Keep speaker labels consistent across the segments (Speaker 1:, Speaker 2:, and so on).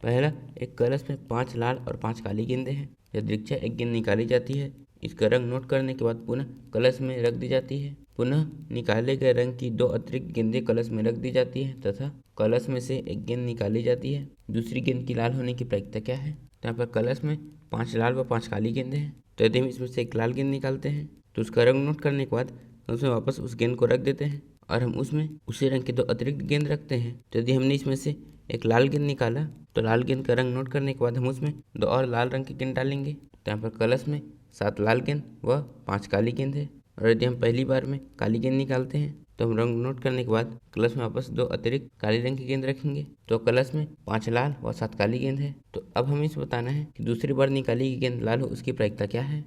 Speaker 1: पहला, एक कलश में 5 लाल और 5 काली गेंदें हैं। यदृच्छा एक गेंद निकाली जाती है, इसका रंग नोट करने के बाद पुनः कलश में रख दी जाती है। पुनः निकाले गए रंग की 2 अतिरिक्त गेंदें कलश में रख दी जाती है तथा कलश में से एक गेंद निकाली जाती है। दूसरी गेंद की लाल होने की प्रायिकता क्या है? तो यहाँ पर कलश में 5 लाल व 5 काली गेंदें हैं, तो यदि हम इसमें से एक लाल गेंद निकालते हैं तो उसका रंग नोट करने के बाद उसमें वापस उस गेंद को रख देते हैं और हम उसमें उसी रंग के 2 अतिरिक्त गेंद रखते हैं। तो यदि हमने इसमें से एक लाल गेंद निकाला तो लाल गेंद का रंग नोट करने के बाद हम उसमें 2 और लाल रंग की गेंद डालेंगे। तो यहाँ पर कलश में 7 लाल गेंद व 5 काली गेंद है। और यदि हम पहली बार में काली गेंद निकालते हैं तो हम रंग नोट करने के बाद कलश में वापस 2 अतिरिक्त काली रंग की गेंद रखेंगे। तो कलश में 5 लाल व 7 काली गेंद है। तो अब हमें इसे बताना है कि दूसरी बार निकाली गई गेंद लाल हो उसकी प्रायिकता क्या है।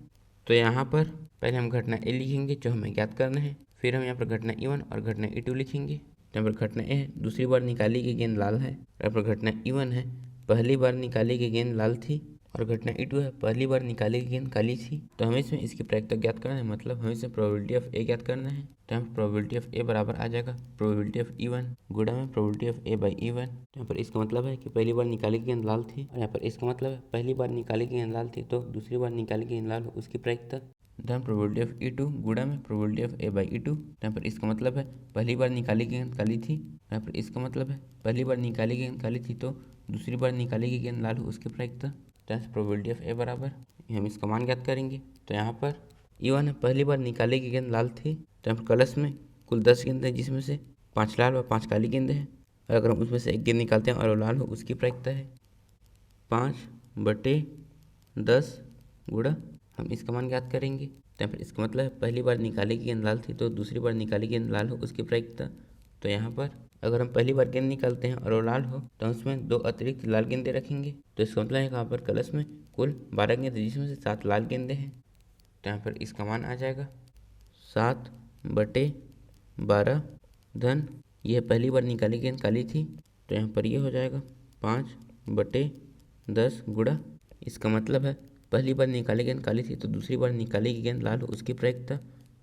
Speaker 1: तो यहाँ पर पहले हम घटना ए लिखेंगे जो हमें ज्ञात करना है, फिर हम यहाँ पर घटना E1 और घटना E2 लिखेंगे। यहाँ पर घटना ए है, दूसरी बार निकाली गई गेंद लाल है। यहाँ पर घटना E1 है, पहली बार निकाली गई गेंद लाल थी। और घटना E2 है, पहली बार निकाली गई गेंद काली थी। तो हमें इसमें इसकी प्रायिकता ज्ञात करना है, मतलब हमें इसमें प्रोबेबिलिटी ऑफ ए ज्ञात करना है। तो यहाँ पर प्रोबेबिलिटी ऑफ ए बराबर आ जाएगा प्रोबेबिलिटी ऑफ E1 गुणा में probability of A by E1। यहाँ पर इसका मतलब है कि पहली बार निकाली गई गेंद लाल थी, और यहाँ पर इसका मतलब है पहली बार निकाली गई गेंद लाल थी तो दूसरी बार निकाली गई गेंद लाल हो उसकी प्रायिकता। यहाँ प्रोबेबिलिटी ऑफ E2 गुणा में probability of A by E2। यहाँ पर इसका मतलब है पहली बार निकाली गई गेंद काली थी, यहाँ पर इसका मतलब है पहली बार निकाली गई गेंद काली थी तो दूसरी बार निकाली गई गेंद लाल हो उसकी प्रायिकता। तो प्रोबेबिलिटी ऑफ ए बराबर हम इसका मान ज्ञात करेंगे। तो यहाँ पर E1 है, पहली बार निकाली गई गेंद लाल थी, तो यहाँ पर कलश में कुल 10 गेंदें जिसमें से 5 लाल व 5 काली गेंदें हैं। और अगर हम उसमें से एक गेंद निकालते हैं और वो लाल हो उसकी प्रायिकता है 5/10 गुणा हम इसका मान ज्ञात करेंगे। तो यहाँ पर इसका मतलब है पहली बार निकाली गई गेंद लाल थी तो दूसरी बार निकाली गेंद लाल हो उसकी प्रायिकता। तो यहाँ पर अगर हम पहली बार गेंद निकालते हैं और वो लाल हो तो उसमें 2 अतिरिक्त लाल गेंदें रखेंगे। तो इसका मतलब है यहाँ पर कलश में कुल 12 गेंदें जिसमें से 7 लाल गेंदें हैं। तो यहाँ पर इसका मान आ जाएगा 7/12 धन यह पहली बार निकाली गेंद काली थी, तो यहाँ पर ये हो जाएगा 5/10 गुणा, इसका मतलब है पहली बार निकाली गेंद काली थी तो दूसरी बार निकाली गई गेंद लाल हो उसकी प्रायिकता।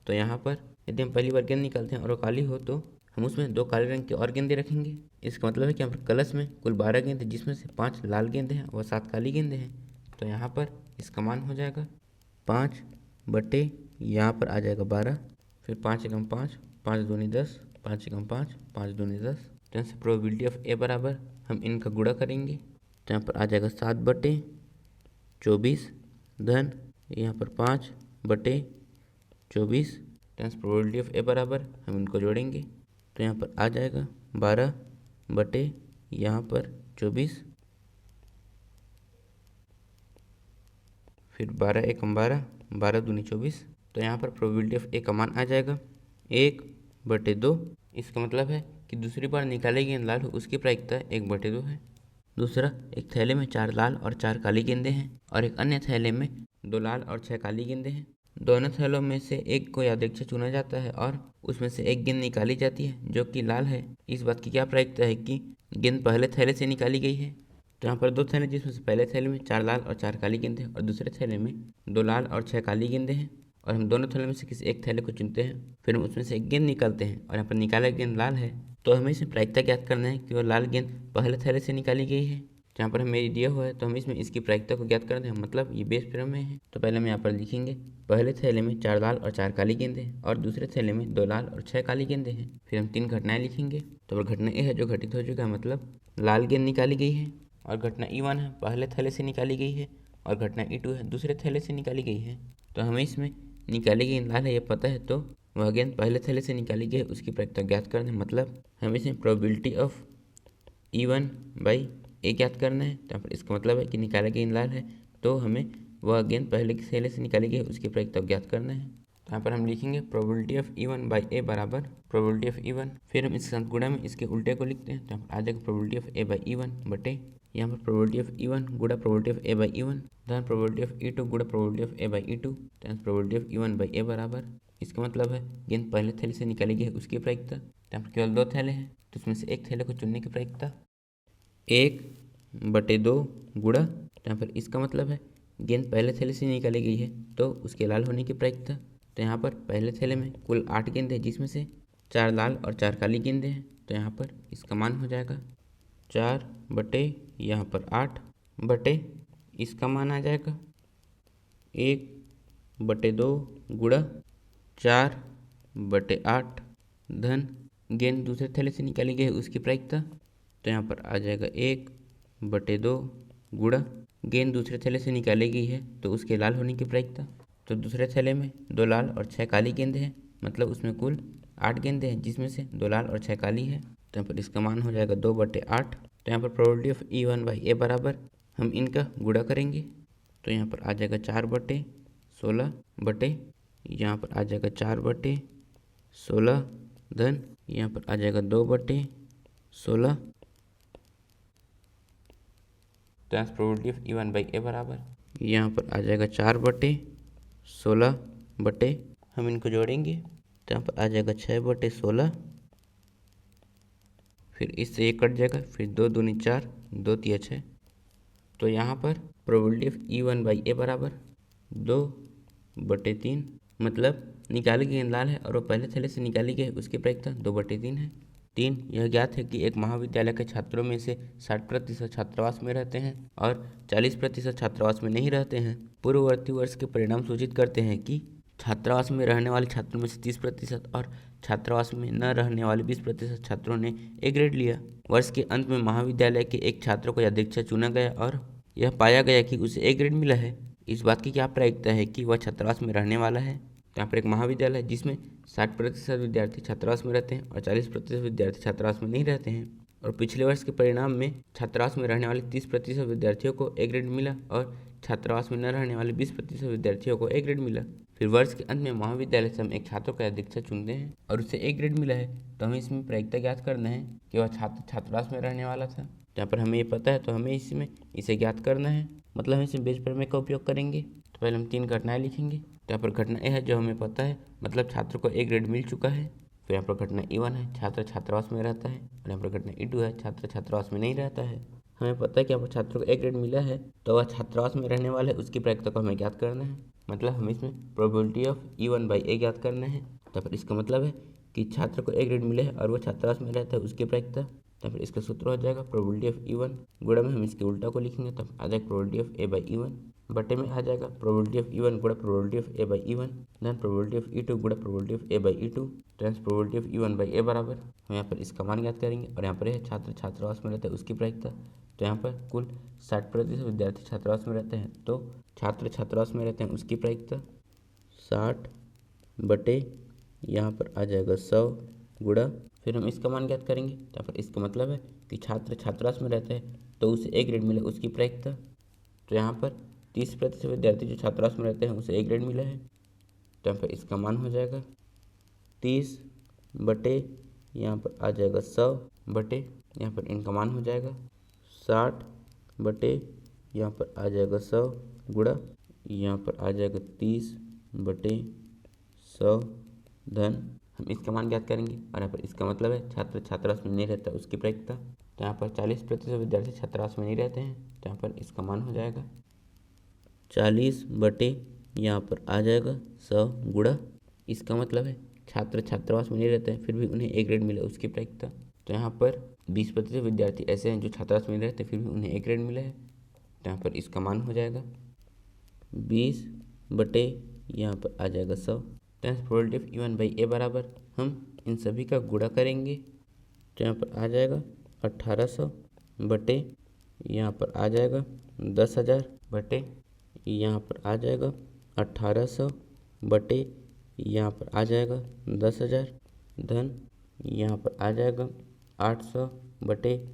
Speaker 1: तो यहाँ पर यदि हम पहली बार गेंद निकालते हैं और वो काली हो तो हम उसमें 2 काले रंग की और गेंदें रखेंगे। इसका मतलब है कि यहाँ पर कलश में कुल 12 गेंदें जिसमें से 5 लाल गेंदें हैं व 7 काली गेंदें हैं। तो यहाँ पर इसका मान हो जाएगा 5 बटे यहाँ पर आ जाएगा 12, फिर 5 एकम 5, 5 दूनी 10, 5 एकम 5, 5 दूनी 10। तो यहाँ से प्रोबेबिलिटी ऑफ ए बराबर हम इनका गुणा करेंगे। तो यहाँ पर आ जाएगा 7/24 धन यहाँ पर 5/24। तो प्रोबेबिलिटी ऑफ ए बराबर हम इनको जोड़ेंगे तो यहाँ पर आ जाएगा 12 यहाँ पर 24, फिर 12 एकम 12, 12 दूनी 24। तो यहाँ पर प्रोबेबिलिटी ऑफ ए का मान आ जाएगा 1/2। इसका मतलब है कि दूसरी बार निकाली गेंद लाल हो उसकी प्रायिकता 1/2 है। दूसरा, एक थैले में 4 लाल और 4 काली गेंदें हैं और एक अन्य थैले में 2 लाल और 6 काली गेंदें हैं। दोनों थैलों में से एक को यादृच्छिक चुना जाता है और उसमें से एक गेंद निकाली जाती है जो कि लाल है। इस बात की क्या प्रायिकता है कि गेंद पहले थैले से निकाली गई है। तो यहाँ पर 2 थैले जिसमें से पहले थैले में 4 लाल और 4 काली गेंदें हैं और दूसरे थैले में 2 लाल और 6 काली गेंदें हैं, और हम दोनों थैले में से किसी एक थैले को चुनते हैं, फिर हम उसमें से एक गेंद निकालते हैं और यहाँ पर निकाला गेंद लाल है। तो हमें इसमें प्रायिकता ज्ञात करना है कि वो लाल गेंद पहले थैले से निकाली गई है। जहाँ पर हमें दिया हुआ है तो हम इसमें इसकी प्रायिकता को ज्ञात करते हैं, मतलब ये बेस प्रमेय है। तो पहले हम यहाँ पर लिखेंगे पहले थैले में 4 लाल और 4 काली गेंदें हैं और दूसरे थैले में 2 लाल और 6 काली गेंदें हैं। फिर हम 3 घटनाएं लिखेंगे। तो घटना ए है जो घटित हो चुका है, मतलब लाल गेंद निकाली गई है, और घटना E1 है पहले थैले से निकाली गई है, और घटना E2 है दूसरे थैले से निकाली गई है। तो हमें इसमें निकाली गई लाल है ये पता है, तो वह गेंद पहले थैले से निकाली गई है उसकी प्रायिकता ज्ञात करना है, मतलब हमें इसमें प्रोबेबिलिटी ऑफ E1 बाई ए ज्ञात करना है। तो इसका मतलब है कि निकाला गेंद लाल है तो हमें वह गेंद पहले के थैले से निकाली गई है उसकी प्रायिकता ज्ञात करना है। तो यहाँ पर हम लिखेंगे probability of E1 by A बराबर प्रोबेबिलिटी ऑफ E1, फिर हम इसके साथ गुणा में इसके उल्टे को लिखते हैं। तो यहाँ पर आ जाएगा probability of A by E1 बटे यहाँ पर प्रोबेबिलिटी ऑफ E1 गुणा probability of A by E1 धन प्रोबेबिलिटी ऑफ E2 गुणा probability of A by E2। तो probability of E1 by A बराबर, इसका मतलब है गेंद पहले थैले से निकाली गई है उसकी प्रायिकता। तो यहाँ पर केवल 2 थैले हैं तो उसमें से एक थैले को चुनने की प्रायिकता 1/2 गुणा, यहाँ पर इसका मतलब है गेंद पहले थैले से निकाली गई है तो उसके लाल होने की प्रायिकता। तो यहाँ पर पहले थैले में कुल 8 गेंदें जिसमें से 4 लाल और 4 काली गेंदें हैं। तो यहाँ पर इसका मान हो जाएगा 4/8 बटे इसका मान आ जाएगा 1/2 गुणा 4/8 धन गेंद दूसरे थैले से निकाली गई है उसकी प्रायिकता। तो यहाँ पर आ जाएगा 1/2 गुणा गेंद दूसरे थैले से निकाली गई है तो उसके लाल होने की प्रायिकता। तो दूसरे थैले में 2 लाल और 6 काली गेंदें हैं, मतलब उसमें कुल 8 गेंदें हैं जिसमें से 2 लाल और 6 काली है। तो यहाँ पर इसका मान हो जाएगा 2/8। तो यहाँ पर प्रोबेबिलिटी ऑफ E1/A बराबर हम इनका गुणा करेंगे। तो यहाँ पर आ जाएगा 4/16 बटे यहाँ पर आ जाएगा 4/16 धन यहाँ पर आ जाएगा 2/16। तो यहाँ प्रोबेबिलिटी ऑफ E1/A बराबर यहाँ पर आ जाएगा 4/16 बटे हम इनको जोड़ेंगे तो यहाँ पर आ जाएगा 6/16, फिर इससे ये कट जाएगा, फिर 2 दूनी 4, 2 तिया 6। तो यहाँ पर प्रोबेबिलिटी ऑफ E1/A बराबर 2/3, मतलब निकाली गई गेंद लाल है और वो पहले थैले से निकाली गई उसकी प्रायिकता 2/3 है। 3, यह ज्ञात है कि एक महाविद्यालय के छात्रों में से 60% छात्रावास में रहते हैं और 40% छात्रावास में नहीं रहते हैं। पूर्ववर्ती वर्ष के परिणाम सूचित करते हैं कि छात्रावास में रहने वाले छात्रों में से 30% और छात्रावास में न रहने वाले 20% छात्रों ने ए ग्रेड लिया। वर्ष के अंत में महाविद्यालय के एक छात्र को यादृच्छा चुना गया और यह पाया गया कि उसे ए ग्रेड मिला है। इस बात की क्या प्रायिकता है कि वह छात्रावास में रहने वाला है। यहाँ पर एक महाविद्यालय है जिसमें 60% विद्यार्थी छात्रावास में रहते हैं और 40% विद्यार्थी छात्रावास में नहीं रहते हैं। और पिछले वर्ष के परिणाम में छात्रावास में रहने वाले 30% विद्यार्थियों को ए ग्रेड मिला और छात्रावास में न रहने वाले 20% विद्यार्थियों को ए ग्रेड मिला। फिर वर्ष के अंत में महाविद्यालय से हम एक छात्र को यादृच्छा चुनते हैं और उसे ए ग्रेड मिला है, तो हमें इसमें प्रायिकता ज्ञात करना है कि वह छात्र छात्रावास में रहने वाला था। जहाँ पर हमें ये पता है तो हमें इसमें इसे ज्ञात करना है, मतलब हम इसमें बेस प्रमेय का उपयोग करेंगे। तो पहले हम 3 घटनाएं लिखेंगे। तो यहाँ पर घटना ए है जो हमें पता है, मतलब छात्र को ए ग्रेड मिल चुका है। फिर यहाँ पर घटना E1 है, छात्र छात्रावास में रहता है। और यहाँ पर घटना E2 है, छात्र छात्रावास में नहीं रहता है। हमें पता है कि यहाँ पर छात्र को ए ग्रेड मिला है तो वह छात्रावास में रहने वाला है, उसकी प्रायिकता को हमें ज्ञात करना है, मतलब हमें इसमें प्रोबेबिलिटी ऑफ E1/A ज्ञात करना है। तो फिर इसका मतलब है कि छात्र को ए ग्रेड मिला है और वो छात्रावास में रहता है उसकी प्रायिकता। तो फिर इसका सूत्र हो जाएगा प्रोबेबिलिटी ऑफ E1 गुणा में हम इसके उल्टा को लिखेंगे तब आ जाएगा प्रोबेबिलिटी ऑफ A/E1 बटे में आ जाएगा प्रोबेबिलिटी ऑफ E1 गुणा प्रोबेबिलिटी ऑफ A/E1 धन प्रोबेबिलिटी ऑफ E2 गुणा probability of A/E2 times probability of E1/A बराबर हम यहाँ पर इसका मान ज्ञात करेंगे। और यहाँ पर है छात्र छात्रावास में रहता है उसकी प्रायिकता। तो यहाँ पर कुल 60% विद्यार्थी छात्रावास में रहते हैं, तो छात्र छात्रावास में रहते हैं उसकी प्रायिकता 60 बटे यहाँ पर आ जाएगा 100 गुणा, फिर हम इसका मान ज्ञात करेंगे। तो यहाँ पर इसका मतलब है कि छात्र छात्रावास में रहते हैं तो उसे ए ग्रेड मिला उसकी प्रायिकता। तो यहाँ पर 30% विद्यार्थी जो छात्रावास में रहते हैं उसे ए ग्रेड मिला है, तो यहाँ पर इसका मान हो जाएगा 30 बटे यहाँ पर आ जाएगा 100 बटे यहाँ पर इनका मान हो जाएगा 60 बटे यहाँ पर आ जाएगा 100 गुणा यहाँ पर आ जाएगा 30 बटे 100 धन हम इसका मान ज्ञात करेंगे। और यहाँ पर इसका मतलब है छात्र छात्रावास में नहीं रहता उसकी प्रायिकता। तो यहाँ पर 40% विद्यार्थी छात्रावास में नहीं रहते हैं, तो यहाँ पर इसका मान हो जाएगा 40 बटे यहाँ पर आ जाएगा 100 गुणा, इसका मतलब है छात्र छात्रावास में नहीं रहते हैं फिर भी उन्हें ए ग्रेड मिला उसकी प्रायिकता। तो यहाँ पर 20% विद्यार्थी ऐसे हैं जो छात्रावास में नहीं रहते फिर भी उन्हें ए ग्रेड मिला है, तो यहाँ पर इसका मान हो जाएगा 20 बटे यहाँ पर आ जाएगा 100 टाइम्स प्रोबेबिलिटी ऑफ E1/A बराबर हम इन सभी का गुणा करेंगे। तो यहाँ पर आ जाएगा 1800 बटे यहाँ पर आ जाएगा 10,000 बटे यहाँ पर आ जाएगा 1800 बटे यहाँ पर आ जाएगा 10,000 धन यहाँ पर आ जाएगा 800 बटे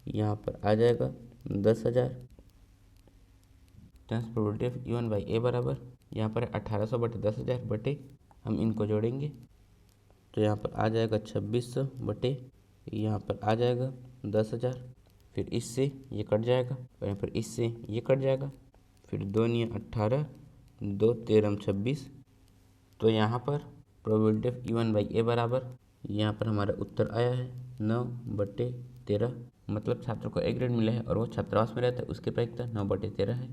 Speaker 1: यहाँ पर आ जाएगा 10,000 टाइम्स प्रोबेबिलिटी ऑफ E1/A बराबर यहाँ पर 1800 बटे 10,000 बटे हम इनको जोड़ेंगे। तो यहाँ पर आ जाएगा 2600 बटे यहाँ पर आ जाएगा 10,000, फिर इससे ये कट जाएगा और यहाँ पर इससे ये कट जाएगा, फिर 2 × 18 2 13 26। तो यहाँ पर प्रोबेबिलिटी ऑफ E1/A बराबर यहाँ पर हमारा उत्तर आया है 9/13, मतलब छात्र को ए ग्रेड मिला है और वो छात्रावास में रहता है उसकी प्रायिकता 9/13 है।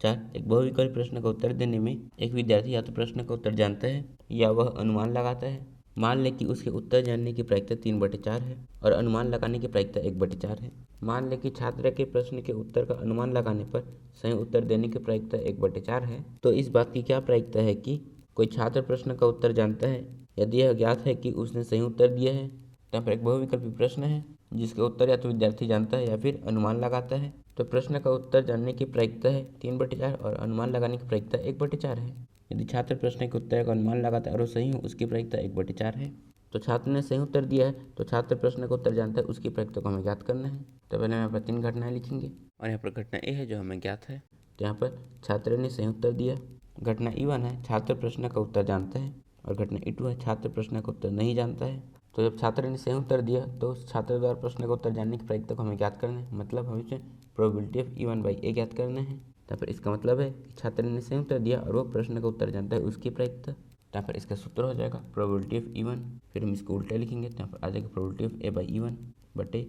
Speaker 1: 4, एक बहुविकल्पी प्रश्न का उत्तर देने में एक विद्यार्थी या तो प्रश्न का उत्तर जानता है या वह अनुमान लगाता है मान लें कि उसके उत्तर जानने की प्रायिकता 3/4 है और अनुमान लगाने की प्रायिकता 1/4 है। मान लें कि छात्र के प्रश्न के उत्तर का अनुमान लगाने पर सही उत्तर देने की प्रायिकता 1/4 है। तो इस बात की क्या प्रायिकता है कि कोई छात्र प्रश्न का उत्तर जानता है यदि यह ज्ञात है कि उसने सही उत्तर दिया है। यहाँ पर एक बहुविकल्पी प्रश्न है जिसके उत्तर या तो विद्यार्थी जानता है या फिर अनुमान लगाता है। तो प्रश्न का उत्तर जानने की प्रायिकता है 3/4 और अनुमान लगाने की प्रायिकता 1/4 है। यदि छात्र प्रश्न के उत्तर का अनुमान लगाता है और वो सही हो उसकी प्रायिकता 1/4 है। तो छात्र ने सही उत्तर दिया है तो छात्र प्रश्न का उत्तर जानता है उसकी प्रायिकता को हमें ज्ञात करना है। तो पहले हम यहाँ पर 3 घटनाएं लिखेंगे और यहाँ पर घटना ए है जो हमें ज्ञात है। तो यहाँ पर छात्र ने सही उत्तर दिया। घटना E1 है छात्र प्रश्न का उत्तर जानता है और घटना E2 है छात्र प्रश्न का उत्तर नहीं जानता है। तो जब छात्र ने सही उत्तर दिया तो उस छात्र द्वारा प्रश्न का उत्तर जानने की प्रायिकता को हमें ज्ञात करना है, मतलब हमें इसमें प्रोबेबिलिटी ऑफ E1/A ज्ञात करना है। यहाँ पर इसका मतलब है कि छात्र ने सही उत्तर दिया और वो प्रश्न का उत्तर जानता है उसकी प्रायिकता। यहाँ पर इसका सूत्र हो जाएगा प्रोबेबिलिटी ऑफ E1, फिर हम इसको उल्टा लिखेंगे तो यहाँ पर आ जाएगा प्रोबेबिलिटी ऑफ A/E1 बटे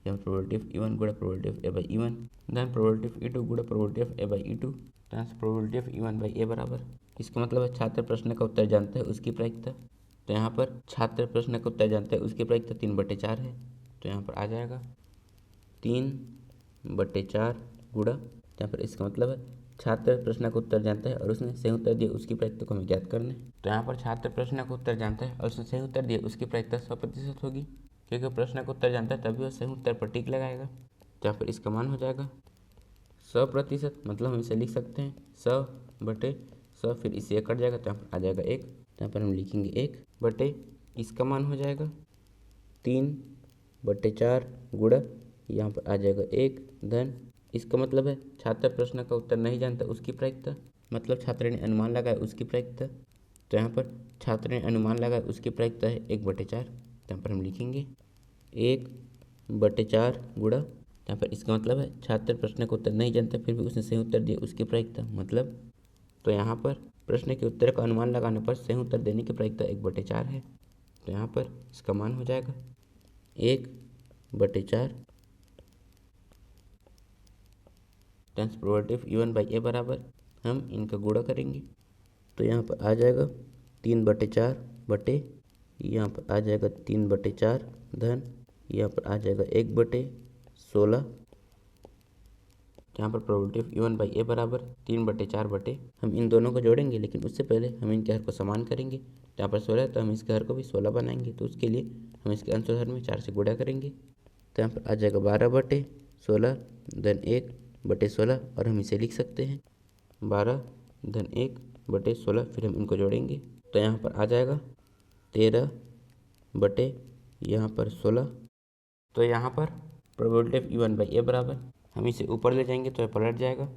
Speaker 1: यहाँ प्रोबेबिलिटी ऑफ E1 गुणा probability of A/E1 then probability of E2 गुणा प्रोबेबिलिटी ऑफ A/E2 तो यहाँ से प्रोबेबिलिटी ऑफ E1/A बराबर। इसका मतलब है छात्र प्रश्न का उत्तर जानता है उसकी प्रायिकता। तो यहाँ पर छात्र प्रश्न का उत्तर जानता है उसकी प्रायिकता 3/4 है। तो यहाँ पर आ जाएगा 3/4 गुणा यहाँ पर इसका मतलब है छात्र प्रश्न का उत्तर जानता है और उसने सही उत्तर दिया उसकी प्रायिकता को हमें ज्ञात करना है। तो यहाँ पर छात्र प्रश्न का उत्तर जानता है और उसने सही उत्तर दिया उसकी प्रायिकता 100% होगी क्योंकि प्रश्न का उत्तर जानता है तभी वह सही उत्तर पर टिक लगाएगा। तो यहाँ पर इसका मान हो जाएगा 100%, मतलब हम इसे लिख सकते हैं 100/100 फिर इसे 1 कट जाएगा तो यहाँ पर आ जाएगा 1। तो यहाँ पर हम लिखेंगे 1 बटे इसका मान हो जाएगा 3/4 गुणा यहाँ पर आ जाएगा 1 धन इसका मतलब है छात्र प्रश्न का उत्तर नहीं जानता उसकी प्रायिकता, मतलब छात्र ने अनुमान लगाया उसकी प्रायिकता। तो यहाँ पर छात्र ने अनुमान लगाया उसकी प्रायिकता है 1/4। तो यहाँ पर हम लिखेंगे 1/4 गुणा यहाँ पर इसका मतलब है छात्र प्रश्न का उत्तर नहीं जानता फिर भी उसने सही उत्तर दिया उसकी प्रायिकता, मतलब तो यहाँ पर प्रश्न के उत्तर का अनुमान लगाने पर सही उत्तर देने की प्रायिकता 1/4 है। तो यहाँ पर इसका मान हो जाएगा 1/4 टाइम्स प्रोबेबिलिटी ऑफ E1/A बराबर हम इनका गुणा करेंगे तो यहाँ पर आ जाएगा 3/4 बटे यहाँ पर आ जाएगा 3/4 धन यहाँ पर आ जाएगा 1/16। यहाँ पर प्रोबेबिलिटी ऑफ E1/A बराबर 3/4 बटे हम इन दोनों को जोड़ेंगे लेकिन उससे पहले हम इनके हर को समान करेंगे। यहाँ पर 16 है तो हम इसके हर को भी 16 बनाएंगे तो उसके लिए हम इसके अंश और हर में 4 से गुणा करेंगे। तो यहाँ पर आ जाएगा 12/16 धन 1/16 और हम इसे लिख सकते हैं 12 धन 1/16 फिर हम इनको जोड़ेंगे तो यहाँ पर आ जाएगा 13 बटे यहाँ पर 16। तो यहाँ पर प्रोबेबिलिटी ऑफ E1/A बराबर हम इसे ऊपर ले जाएंगे तो यह पलट जाएगा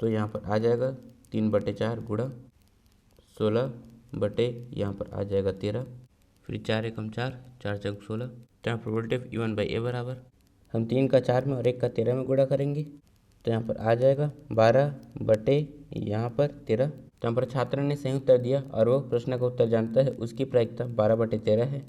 Speaker 1: तो यहाँ पर आ जाएगा 3/4 गुणा 16 बटे यहाँ पर आ जाएगा 13 फिर 4 एकम 4 4 चौक 16। तो यहाँ प्रोबेबिलिटी ऑफ E1/A बराबर हम 3 का 4 में और 1 का 13 में गुणा करेंगे तो यहाँ पर आ जाएगा 12 बटे यहाँ पर 13। तो यहाँ पर छात्र ने सही उत्तर दिया और वो प्रश्न का उत्तर जानता है उसकी प्रायिकता 12/13 है।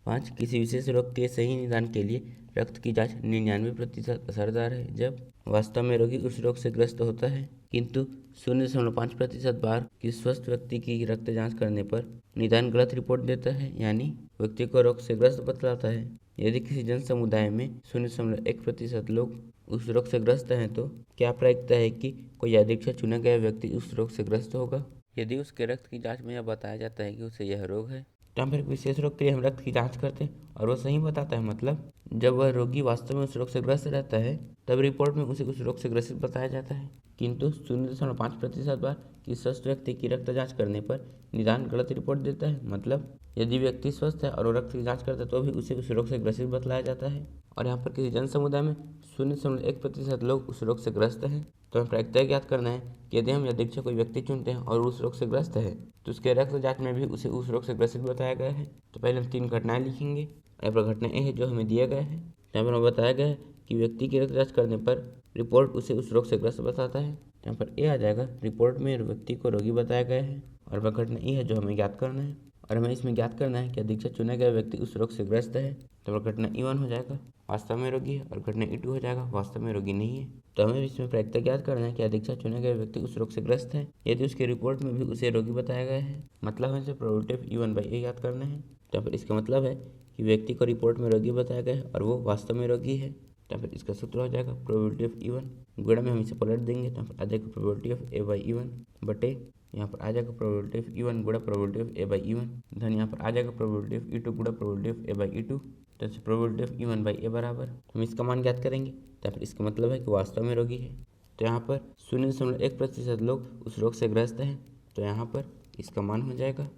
Speaker 1: 5 किसी विशेष रोग के सही निदान के लिए रक्त की जांच 99% असरदार है जब वास्तव में रोगी उस रोग से ग्रस्त होता है, किंतु 0.5% बार किसी स्वस्थ व्यक्ति की रक्त जांच करने पर निदान गलत रिपोर्ट देता है, यानी व्यक्ति को रोग से ग्रस्त बतलाता है। यदि किसी जन समुदाय में 0.1% लोग उस रोग से ग्रस्त हैं तो क्या प्रायिकता है कि कोई यादृच्छिक चुना गया व्यक्ति उस रोग से ग्रस्त होगा यदि उसके रक्त की जांच में यह बताया जाता है कि उसे यह रोग है। तो हम फिर विशेष रोग के लिए हम रक्त की जांच करते हैं और वो सही बताता है, मतलब जब वह रोगी वास्तव में उस रोग से ग्रस्त रहता है तब रिपोर्ट में उसे उस रोग से ग्रसित बताया जाता है, किंतु 0.5% बार किसी स्वस्थ व्यक्ति की रक्त जांच करने पर निदान गलत रिपोर्ट देता है, मतलब यदि व्यक्ति स्वस्थ है और वो रक्त की जांच करता है तो भी उसे उस रोग से ग्रसित बतलाया जाता है। और यहाँ पर किसी जन समुदाय में 0.1% लोग उस रोग से ग्रस्त हैं तो हमें प्रायिकता ज्ञात करना है कि यदि हम यादृच्छिक कोई व्यक्ति चुनते हैं और उस रोग से ग्रस्त है तो उसके रक्त जांच में भी उसे उस रोग से ग्रसित बताया गया है। तो पहले हम 3 घटनाएं लिखेंगे। यहाँ पर घटना ए है जो हमें दिया गया है, यहाँ पर हमें बताया गया है कि व्यक्ति की रक्त जांच करने पर रिपोर्ट उसे उस रोग से ग्रस्त बताता है। यहाँ पर ए आ जाएगा रिपोर्ट में व्यक्ति को रोगी बताया गया है और वह घटना ई है जो हमें ज्ञात करना है और हमें इसमें ज्ञात करना है कि यादृच्छिक चुना गया व्यक्ति उस रोग से ग्रस्त है। तो वह घटना E1 हो जाएगा वास्तव में रोगी है और घटना E2 हो जाएगा वास्तव में रोगी नहीं है। तो हमें इसमें प्रायिकता ज्ञात करना है कि यादृच्छिक चुना गया व्यक्ति उस रोग से ग्रस्त है यदि उसके रिपोर्ट में भी उसे रोगी बताया गया है, मतलब हमें इसे प्रोबेबिलिटी ऑफ E1/A ज्ञात करना है। तो यहाँ पर इसका मतलब है कि व्यक्ति को रिपोर्ट में रोगी बताया गया है और वो वास्तव में रोगी है। तो यहाँ पर इसका सूत्र हो जाएगा प्रोबेबिलिटी ऑफ इवन, गुणा में हम इसे पलट देंगे तो यहाँ पर आ जाएगा probability of A by E one बटे यहाँ पर आ जाएगा प्रोबेबिलिटी ऑफ इवन गुणा probability of A by E one धन यहाँ पर आ जाएगा प्रोबेबिलिटी ऑफ ई टू गुणा probability of A by E two. तो probability of E one by A बराबर हम इसका मान ज्ञात करेंगे। तो यहाँ पर इसका मतलब है कि वास्तव में रोगी है। तो यहाँ पर 0.1% लोग उस रोग से ग्रस्त हैं। तो यहाँ पर इसका मान हो जाएगा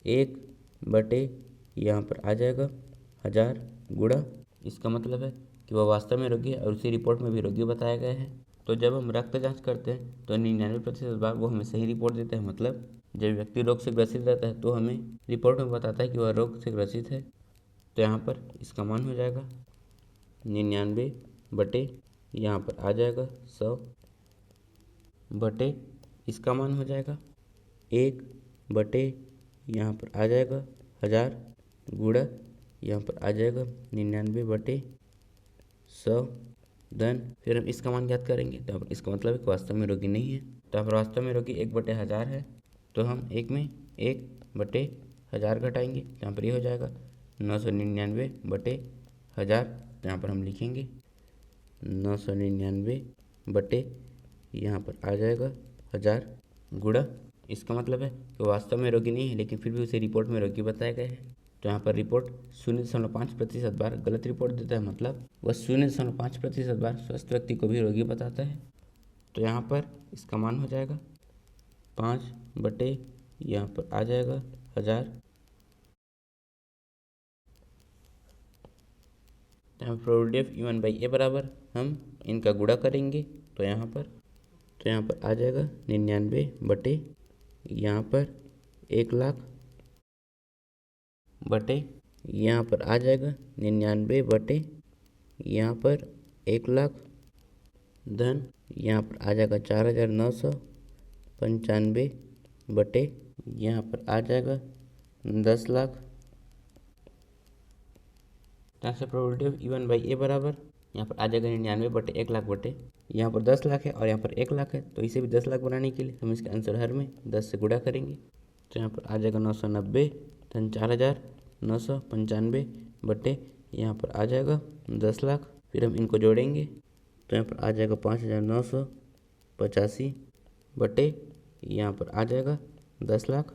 Speaker 1: 1 बटे यहाँ पर आ जाएगा 1000 गुणा, इसका मतलब है कि वह वास्तव में रोगी है और उसी रिपोर्ट में भी रोगी बताया गया है। तो जब हम रक्त जांच करते हैं तो 99% बार वो हमें सही रिपोर्ट देता है। मतलब जब व्यक्ति रोग से ग्रसित रहता है तो हमें रिपोर्ट में बताता है कि वह रोग से ग्रसित है। तो यहाँ पर इसका मान हो जाएगा 99 बटे यहाँ पर आ जाएगा 100 बटे इसका मान हो जाएगा 1 बटे यहाँ पर आ जाएगा 1000 गुणा यहाँ पर आ जाएगा 99 बटे 100 धन फिर हम इसका मान ज्ञात करेंगे। तो यहाँ पर इसका मतलब है कि वास्तव में रोगी नहीं है। तो यहाँ पर वास्तव में रोगी 1 बटे 1000 है। तो हम 1 में 1 बटे 1000 घटाएंगे तो यहाँ पर ये हो जाएगा 999 बटे 1000। तो यहाँ पर हम लिखेंगे 999 बटे यहाँ पर आ जाएगा 1000 गुणा, इसका मतलब है कि वास्तव में रोगी नहीं है लेकिन फिर भी उसे रिपोर्ट में रोगी बताया गया है। तो यहाँ पर रिपोर्ट 0.5% बार गलत रिपोर्ट देता है। मतलब वह 0.5% बार स्वस्थ व्यक्ति को भी रोगी बताता है। तो यहाँ पर इसका मान हो जाएगा 5 बटे यहाँ पर आ जाएगा 1000। यहाँ probability of E one by A बराबर हम इनका गुणा करेंगे। तो यहाँ पर आ जाएगा 99 बटे यहाँ पर 1 लाख बटे यहाँ पर आ जाएगा 99 बटे यहाँ पर 1 लाख धन यहाँ पर आ जाएगा 4995 बटे यहाँ पर आ जाएगा 10 लाख। यहाँ से probability of E one by A बराबर यहाँ पर आ जाएगा 99 बटे 1 लाख बटे यहाँ पर 10 लाख है और यहाँ पर 1 लाख है। तो इसे भी 10 लाख बनाने के लिए हम इसके आंसर हर में 10 से गुणा करेंगे। तो यहाँ पर आ जाएगा 990 धन 4995 बटे यहाँ पर आ जाएगा 10 लाख। फिर हम इनको जोड़ेंगे तो यहाँ पर आ जाएगा 5985 बटे यहाँ पर आ जाएगा 10 लाख।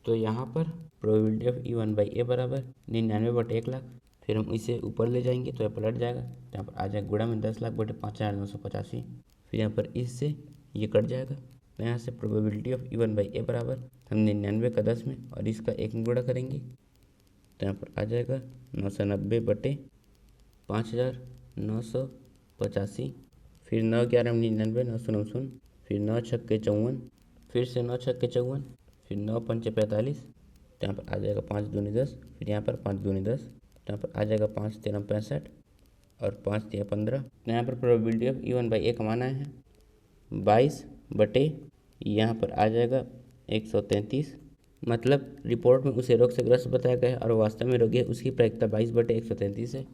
Speaker 1: तो यहाँ पर probability of E one by A बराबर 99 बटे 1 लाख। फिर हम इसे ऊपर ले जाएंगे तो यह पलट जाएगा। तो यहाँ पर आ जाएगा गुणा में 10 लाख बटे 5985। फिर यहाँ पर इससे ये कट जाएगा। तो यहाँ से probability of E one by A बराबर हम 99 का 10 में और इसका 1 में गुणा करेंगे। तो यहाँ पर आ जाएगा 990 बटे 5985। फिर 9 11 99 900 फिर 9 छक्के 54 फिर से 9 छक्के 54 फिर 9 पंचे 45। तो यहाँ पर आ जाएगा 5 दूनी 10 फिर यहाँ पर 5 दूनी 10। तो यहाँ पर आ जाएगा 5 13 65 और 5 3 15। तो यहाँ पर प्रोबेबिलिटी ऑफ इवन बाई ए का मान है 22 बटे यहाँ पर आ जाएगा 133। मतलब रिपोर्ट में उसे रोग से ग्रस्त बताया गया है और वास्तव में रोगी है, उसकी प्रायिकता 22 बटे 133 है।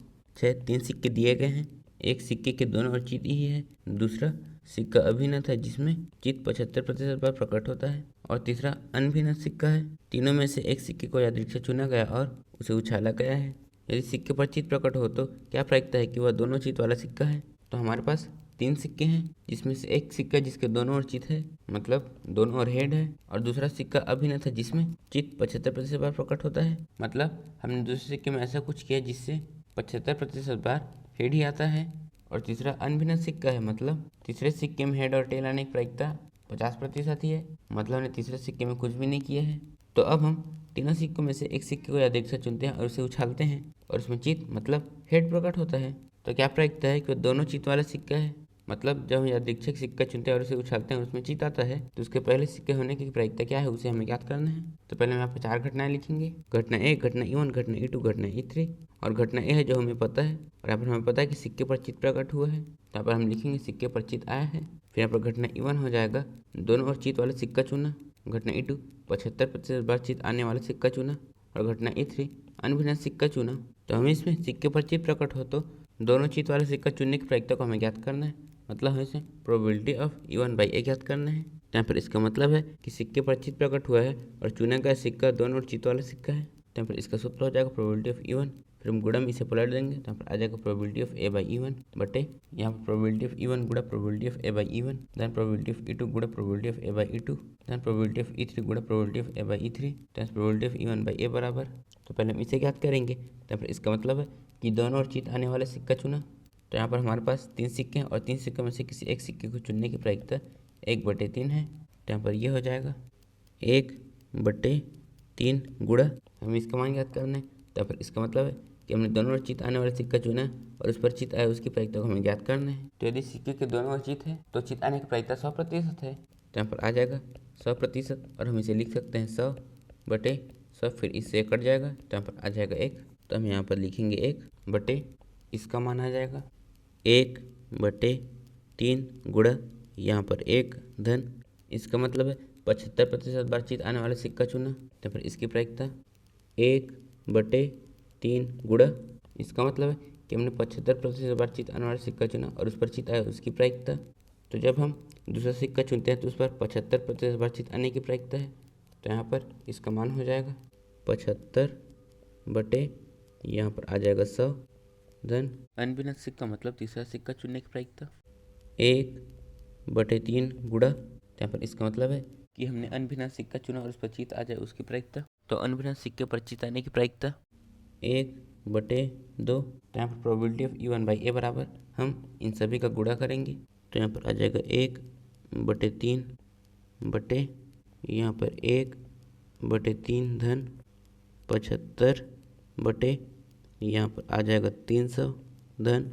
Speaker 1: 3 सिक्के दिए गए हैं। एक सिक्के के दोनों ओर चित ही है, दूसरा सिक्का अभिनत है जिसमें चित 75% बार प्रकट होता है और तीसरा अनभिनत सिक्का है। तीनों में से एक सिक्के को यादृच्छिक चुना गया और उसे उछाला गया है। यदि सिक्के पर चित प्रकट हो तो क्या प्रायिकता है कि वह दोनों चित वाला सिक्का है। तो हमारे पास 3 सिक्के हैं जिसमें से एक सिक्का जिसके दोनों ओर चित है मतलब दोनों ओर हेड है और दूसरा सिक्का अभिनत है जिसमें चित 75% बार प्रकट होता है। मतलब हमने दूसरे सिक्के में ऐसा कुछ किया जिससे 75% बार हेड ही आता है। और तीसरा अनभिनत सिक्का है मतलब तीसरे सिक्के में हेड और टेल आने की प्रायिकता 50% ही है। मतलब हमने तीसरे सिक्के में कुछ भी नहीं किया है। तो अब हम तीनों सिक्कों में से एक सिक्के को यादृच्छिक चुनते हैं और उसे उछालते हैं और उसमें चित मतलब हेड प्रकट होता है। तो क्या प्रायिकता है कि वह दोनों चित वाला सिक्का है। मतलब जब हम यादृच्छिक सिक्का चुनते हैं और उसे उछालते हैं और उसमें चित आता है तो उसके पहले सिक्के होने की प्रायिकता क्या है उसे हमें ज्ञात करना है। तो पहले हम यहाँ पे 4 घटनाएं लिखेंगे। घटना ए, घटना E1, घटना E2, घटना E3 और घटना ए है जो हमें पता है और यहाँ पर हमें पता है कि सिक्के पर चित प्रकट हुआ है। तो यहाँ पर हम लिखेंगे सिक्के पर चित आया है। फिर यहाँ पर घटना E1 हो जाएगा दोनों ओर चित वाला सिक्का चुना। घटना E2 75% बार चित आने वाला सिक्का चुना और घटना E3 अनभिनत सिक्का चुना। तो हमें इसमें सिक्के पर चित प्रकट हो तो दोनों चित वाला सिक्का चुनने की प्रायिकता को हमें ज्ञात करना है। मतलब हमें इसे प्रोबेबिलिटी ऑफ इवन बाई ए ज्ञात करना है। यहाँ पर इसका मतलब है कि सिक्के पर चित प्रकट हुआ है और चुना गया सिक्का दोनों ओर चित वाला सिक्का है। तो यहाँ पर इसका सूत्र हो जाएगा प्रोबेबिलिटी ऑफ E1, फिर हम गुणा में इसे पलट देंगे तो यहाँ पर आ जाएगा probability of A by E1 बटे यहाँ पर प्रोबेबिलिटी ऑफ E1 गुणा probability of A by E1, then probability of E2 गुणा probability of A by E2, then probability of E3 गुणा probability of A by E3, then probability of E1 by A बराबर। तो पहले हम इसे ज्ञात करेंगे। तो यहाँ पर इसका मतलब है कि दोनों ओर जीत आने वाला सिक्का चुना। तो यहाँ पर हमारे पास 3 सिक्के हैं और 3 सिक्कों में से किसी एक सिक्के को चुनने की प्रायिकता 1/3 है। तो यहाँ पर ये हो जाएगा 1/3 गुणा हमें इसका मान ज्ञात करना है। तो यहाँ पर इसका मतलब है कि हमने दोनों ओर चित आने वाला सिक्का चुना है और उस पर चित आया उसकी प्रायिकता को हमें ज्ञात करना है। तो यदि सिक्के के दोनों ओर चित है तो चित आने की प्रायिकता 100% है। तो यहाँ पर आ जाएगा 100% और हम इसे लिख सकते हैं 100/100, फिर इससे कट जाएगा तो यहाँ पर आ जाएगा 1। तो हम यहाँ पर लिखेंगे 1/, इसका मान आ जाएगा 1/3 गुणा यहाँ पर 1 धन, इसका मतलब है 75% बार चित आने वाला सिक्का चुना। तो फिर इसकी प्रायिकता 1/3 गुणा, इसका मतलब है कि हमने 75% बार चित आने वाला सिक्का चुना और उस पर चित आया उसकी प्रायिकता। तो जब हम दूसरा सिक्का चुनते हैं तो उस पर 75% बार चित आने की प्रायिकता है। तो यहाँ पर इसका मान हो जाएगा 75/, यहाँ पर आ जाएगा 100 धन अनभिन्नत सिक्का मतलब तीसरा सिक्का चुनने की प्रायिकता 1/3 गुणा। यहाँ पर इसका मतलब है कि हमने अनभिन्नत सिक्का चुना और उस पर चित आ जाए उसकी प्रायिकता। तो अनभिन्नत सिक्के पर चित आने की प्रायिकता 1/2। तो यहाँ पर probability of E1 by A बराबर हम इन सभी का गुणा करेंगे। तो यहाँ पर आ जाएगा 1/3 बटे यहाँ पर 1/3 धन 75 बटे यहाँ पर आ जाएगा 300 धन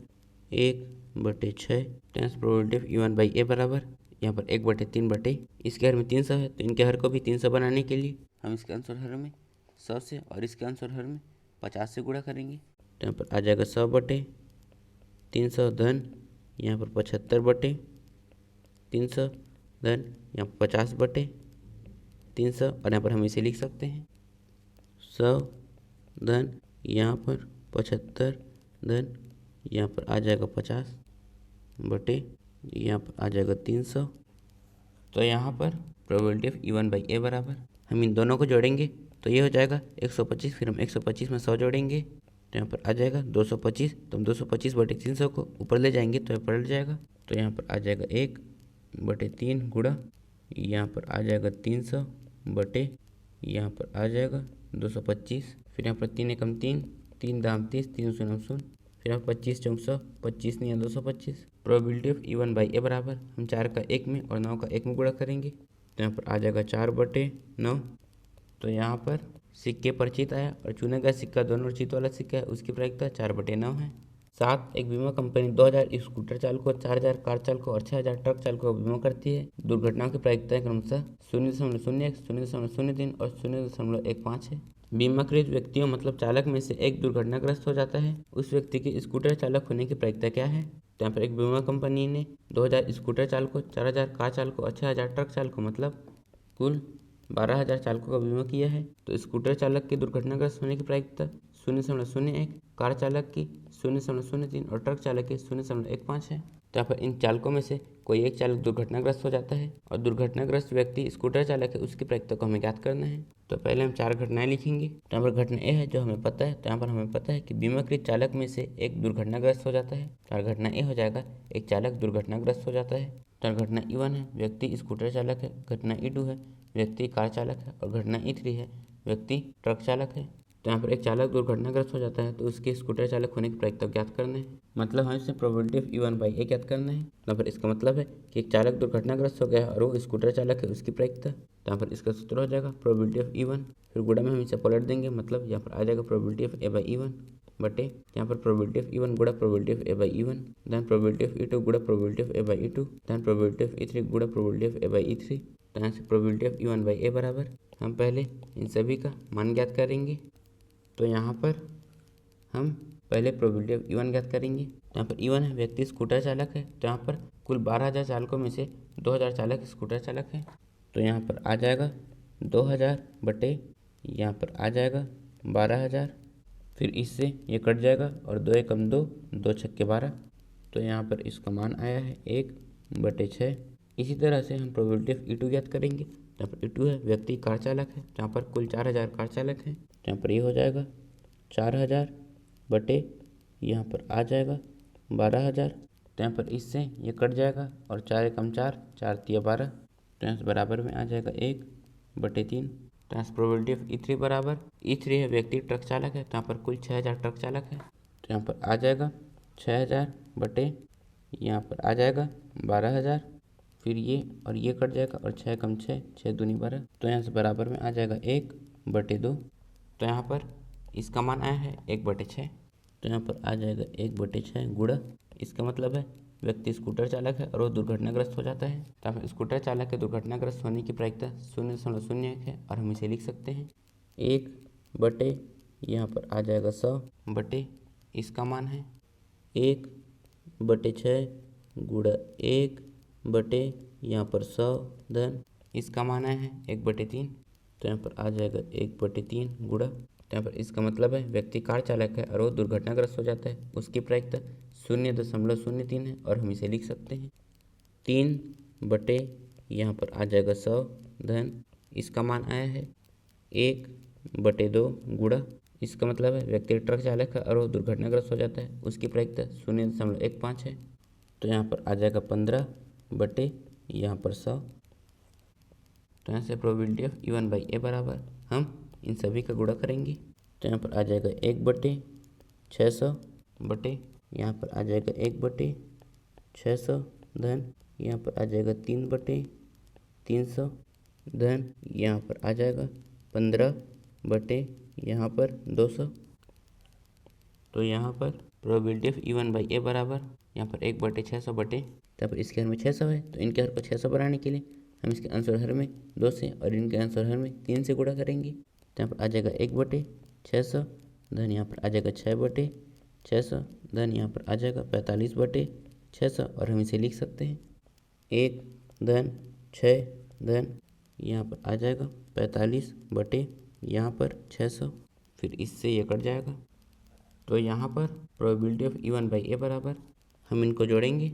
Speaker 1: 1/6 टेंस probability of E1 by A बराबर यहाँ पर 1/3 बटे इसके हर में 300 है तो इनके हर को भी 300 बनाने के लिए हम इसके आंसर हर में 100 से और इसके आंसर हर में 50 से गुणा करेंगे। तो यहाँ पर आ जाएगा 100/300 धन यहाँ पर 75/300 धन यहाँ पर 50/300 और यहाँ पर हम इसे लिख सकते हैं 100 धन यहाँ पर 75 धन यहाँ पर आ जाएगा 50/, यहाँ पर आ जाएगा 300। तो यहाँ पर probability of E1 by A बराबर हम इन दोनों को जोड़ेंगे तो ये हो जाएगा 125, फिर हम 125 में 100 जोड़ेंगे तो यहाँ पर आ जाएगा 225। तो हम 225/300 को ऊपर ले जाएंगे तो यह पलट जाएगा। तो यहाँ पर आ जाएगा 1/3 गुणा यहाँ पर आ जाएगा 300 बटे यहाँ पर आ जाएगा 225, फिर यहाँ पर 3 एकम 3, 3 दाम 30, 3 शून्य 0, फिर यहाँ 25 चौक 100, 25 नहीं 225। Probability of E1 by A बराबर हम 4 का 1 में और 9 का 1 में गुणा करेंगे तो यहाँ पर आ जाएगा 4/9। तो यहाँ पर सिक्के पर चित आया और चुना गया सिक्का दोनों ओर चित वाला सिक्का है उसकी प्रायिकता 4/9 है। 7 एक बीमा कंपनी 2000 स्कूटर चालकों, 4000 कार चालकों और 6000 ट्रक चालकों का बीमा करती है। दुर्घटनाओं की प्रायिकताएं क्रमशः 0.01, 0.03 और 0.15 है। बीमाकृत व्यक्तियों मतलब चालक में से एक दुर्घटनाग्रस्त हो जाता है, उस व्यक्ति के स्कूटर चालक होने की प्रायिकता क्या है। तो यहाँ पर एक बीमा कंपनी ने 2000 स्कूटर चालकों, 4000 कार चालकों और 6000 ट्रक चालकों मतलब कुल 12,000 चालकों का बीमा किया है। तो स्कूटर चालक के दुर्घटनाग्रस्त होने की प्रायिकता 0.01, कार चालक की 0.03 और ट्रक चालक की 0.15 है। तो यहाँ पर इन चालकों में से कोई एक चालक दुर्घटनाग्रस्त हो जाता है और दुर्घटनाग्रस्त व्यक्ति स्कूटर चालक है उसकी प्रायिकता को हमें ज्ञात करना है। तो पहले हम 4 घटनाएं लिखेंगे। तो यहाँ पर घटना ए है जो हमें पता है। तो यहाँ पर हमें पता है कि बीमाकृत चालक में से एक दुर्घटनाग्रस्त हो जाता है। और घटना ए हो जाएगा एक चालक दुर्घटनाग्रस्त हो जाता है। तो घटना E1 है व्यक्ति स्कूटर चालक है। घटना E2 है व्यक्ति कार चालक है और घटना E3 है व्यक्ति ट्रक चालक है। तो यहाँ पर एक चालक दुर्घटनाग्रस्त हो जाता है तो उसके स्कूटर चालक होने की प्रायिकता ज्ञात करना है, मतलब हमें इससे probability of E1 by A ज्ञात करना है। यहाँ पर इसका मतलब है कि एक चालक दुर्घटनाग्रस्त हो गया और वो स्कूटर चालक है उसकी प्रायिकता। तो यहाँ पर इसका सूत्र हो जाएगा प्रोबेबिलिटी ऑफ E1, फिर गुणा में हम इसे पलट देंगे मतलब यहाँ पर आ जाएगा probability of A by E1 बटे यहाँ पर प्रोबेबिलिटी ऑफ E1 गुणा probability of A by E1, then probability of E2 गुणा probability of A by E2, then probability of E3 गुणा probability of A by E3। तो यहाँ से probability of E1 by A बराबर हम पहले इन सभी का मान ज्ञात करेंगे। तो यहाँ पर हम पहले प्रोबेबिलिटी ऑफ E1 ज्ञात करेंगे। यहाँ पर E1 है व्यक्ति स्कूटर चालक है। तो यहाँ पर कुल 12,000 चालकों में से 2,000 चालक स्कूटर चालक है। तो यहाँ पर आ जाएगा 2,000 बटे यहाँ पर आ जाएगा 12,000, फिर इससे ये कट जाएगा और 2 एकम 2, 2 छक्के 12। तो यहाँ पर इसका मान आया है 1/6। इसी तरह से हम प्रोबेबिलिटी ऑफ E2 ज्ञात करेंगे। यहाँ पर E2 है व्यक्ति कार चालक है। जहाँ पर कुल 4,000 कार चालक हैं। तो यहाँ पर ये हो जाएगा 4000 बटे यहाँ पर आ जाएगा 12000। तो यहाँ पर इससे ये कट जाएगा और 4 एकम 4, 4 तिया 12। तो यहाँ से बराबर में आ जाएगा 1/3। तो यहाँ से प्रोबेबिलिटी ऑफ E3 बराबर E3 है व्यक्ति ट्रक चालक है, तो यहाँ पर कुल 6000 ट्रक चालक है। तो यहाँ पर आ जाएगा 6000 बटे यहाँ पर आ जाएगा 12000, फिर ये और ये कट जाएगा और 6 एकम 6, 6 दूनी 12। तो यहाँ से बराबर में आ जाएगा 1/2। तो यहाँ पर इसका मान आया है 1/6। तो यहाँ पर आ जाएगा 1/6 गुणा, इसका मतलब है व्यक्ति स्कूटर चालक है और वो दुर्घटनाग्रस्त हो जाता है। तो हम स्कूटर चालक के दुर्घटनाग्रस्त होने की प्रायिकता 0.01 है और हम इसे लिख सकते हैं 1 बटे यहाँ पर आ जाएगा 100 बटे इसका मान है 1/6 गुणा 1 बटे यहाँ पर 100 धन इसका मान है 1/3। तो यहाँ पर आ जाएगा 1/3 गुणा, तो यहाँ पर इसका मतलब है व्यक्ति कार चालक है और वो दुर्घटनाग्रस्त हो जाता है, उसकी प्रायिकता 0.03 है और हम इसे लिख सकते हैं 3 बटे यहाँ पर आ जाएगा 100 धन इसका मान आया है 1/2 गुणा, इसका मतलब है व्यक्ति ट्रक चालक है और वो दुर्घटनाग्रस्त हो जाता है, उसकी प्रायिकता 0.15 है। तो यहाँ पर आ जाएगा 15 बटे यहाँ पर 100। तो यहाँ से प्रोबेबिलिटी ऑफ E1/A बराबर हम इन सभी का गुणा करेंगे। तो यहाँ पर आ जाएगा 1/600 बटे यहाँ पर आ जाएगा 1/600 धन यहाँ पर आ जाएगा 3/300 धन यहाँ पर आ जाएगा 15 बटे यहाँ पर 200। तो यहाँ पर प्रोबेबिलिटी ऑफ E1/A बराबर यहाँ पर 1/600 बटे, यहाँ पर इसके हर में 600 है तो इनके हर को 600 बनाने के लिए हम इसके आंसर हर में 2 से और इनके आंसर हर में 3 से गुणा करेंगे। तो यहाँ पर आ जाएगा 1/600 धन यहाँ पर आ जाएगा 6/600 धन यहाँ पर आ जाएगा 45/600 और हम इसे लिख सकते हैं 1 धन 6 धन यहाँ पर आ जाएगा 45 बटे यहाँ पर 600, फिर इससे ये कट जाएगा। तो यहाँ पर प्रोबेबिलिटी ऑफ E1/A बराबर हम इनको जोड़ेंगे।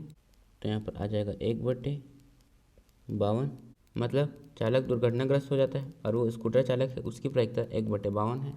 Speaker 1: तो यहाँ पर आ जाएगा 1/52, मतलब चालक दुर्घटनाग्रस्त हो जाता है और वो स्कूटर चालक है, उसकी प्रायिकता 1/52 है।